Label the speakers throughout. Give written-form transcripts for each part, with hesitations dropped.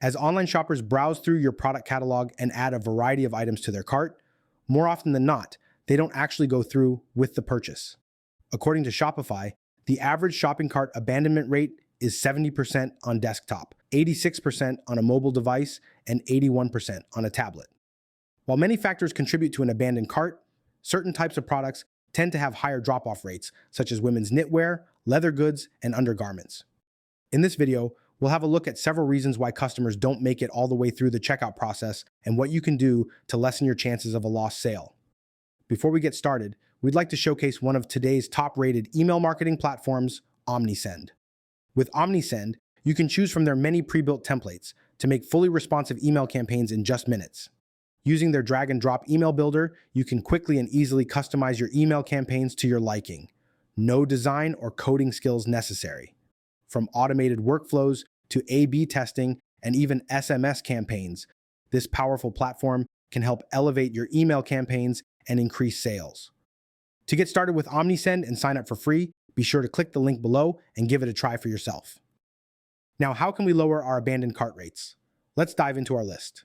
Speaker 1: As online shoppers browse through your product catalog and add a variety of items to their cart, more often than not, they don't actually go through with the purchase. According to Shopify, the average shopping cart abandonment rate is 70% on desktop, 86% on a mobile device, and 81% on a tablet. While many factors contribute to an abandoned cart, certain types of products tend to have higher drop-off rates, such as women's knitwear, leather goods, and undergarments. In this video, we'll have a look at several reasons why customers don't make it all the way through the checkout process and what you can do to lessen your chances of a lost sale. Before we get started, we'd like to showcase one of today's top-rated email marketing platforms, OmniSend. With OmniSend, you can choose from their many pre-built templates to make fully responsive email campaigns in just minutes. Using their drag-and-drop email builder, you can quickly and easily customize your email campaigns to your liking. No design or coding skills necessary. From automated workflows to A/B testing and even SMS campaigns, this powerful platform can help elevate your email campaigns and increase sales. To get started with OmniSend and sign up for free, be sure to click the link below and give it a try for yourself. Now, how can we lower our abandoned cart rates? Let's dive into our list.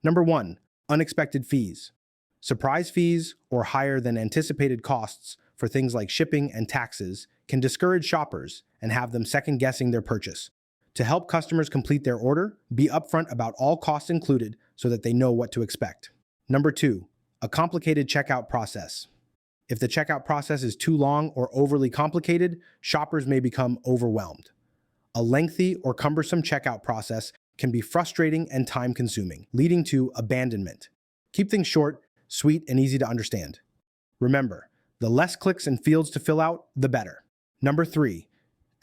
Speaker 1: Number 1, unexpected fees. Surprise fees or higher than anticipated costs for things like shipping and taxes can discourage shoppers and have them second-guessing their purchase. To help customers complete their order, be upfront about all costs included so that they know what to expect. Number 2, a complicated checkout process. If the checkout process is too long or overly complicated, shoppers may become overwhelmed. A lengthy or cumbersome checkout process can be frustrating and time-consuming, leading to abandonment. Keep things short, sweet, and easy to understand. Remember, the less clicks and fields to fill out, the better. Number 3,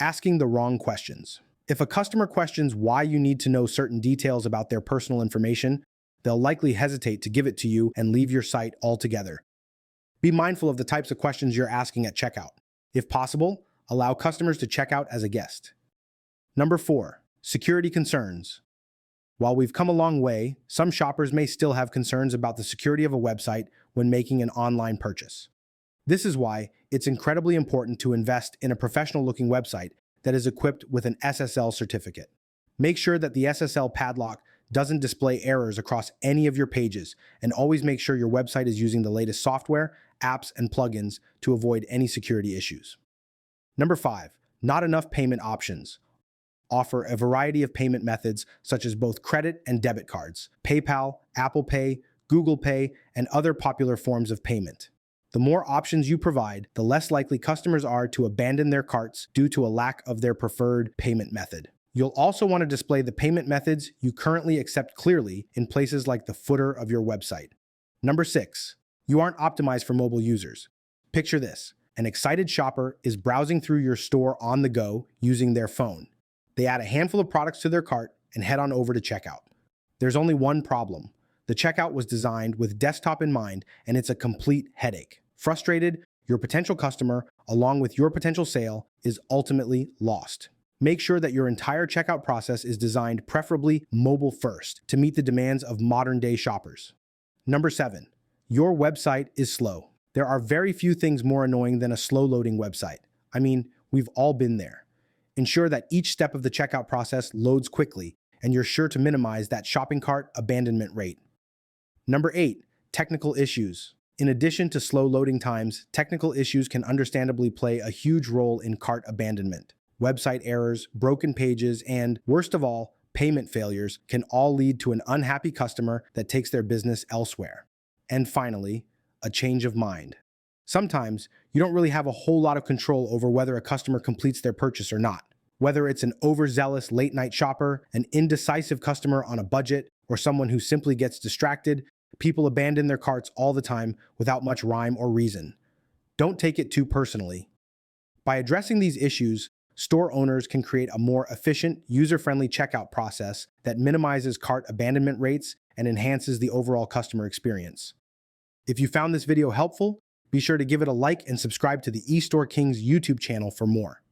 Speaker 1: asking the wrong questions. If a customer questions why you need to know certain details about their personal information, they'll likely hesitate to give it to you and leave your site altogether. Be mindful of the types of questions you're asking at checkout. If possible, allow customers to check out as a guest. Number 4, security concerns. While we've come a long way, some shoppers may still have concerns about the security of a website when making an online purchase. This is why it's incredibly important to invest in a professional-looking website that is equipped with an SSL certificate. Make sure that the SSL padlock doesn't display errors across any of your pages, and always make sure your website is using the latest software, apps, and plugins to avoid any security issues. Number 5, not enough payment options. Offer a variety of payment methods such as both credit and debit cards, PayPal, Apple Pay, Google Pay, and other popular forms of payment. The more options you provide, the less likely customers are to abandon their carts due to a lack of their preferred payment method. You'll also want to display the payment methods you currently accept clearly in places like the footer of your website. Number 6, you aren't optimized for mobile users. Picture this: an excited shopper is browsing through your store on the go using their phone. They add a handful of products to their cart and head on over to checkout. There's only one problem. The checkout was designed with desktop in mind, and it's a complete headache. Frustrated, your potential customer, along with your potential sale, is ultimately lost. Make sure that your entire checkout process is designed preferably mobile first to meet the demands of modern-day shoppers. Number 7, your website is slow. There are very few things more annoying than a slow-loading website. I mean, we've all been there. Ensure that each step of the checkout process loads quickly, and you're sure to minimize that shopping cart abandonment rate. Number 8, technical issues. In addition to slow loading times, technical issues can understandably play a huge role in cart abandonment. Website errors, broken pages, and, worst of all, payment failures can all lead to an unhappy customer that takes their business elsewhere. And finally, a change of mind. Sometimes, you don't really have a whole lot of control over whether a customer completes their purchase or not. Whether it's an overzealous late-night shopper, an indecisive customer on a budget, or someone who simply gets distracted, people abandon their carts all the time without much rhyme or reason. Don't take it too personally. By addressing these issues, store owners can create a more efficient, user-friendly checkout process that minimizes cart abandonment rates and enhances the overall customer experience. If you found this video helpful, be sure to give it a like and subscribe to the eStoreKings YouTube channel for more.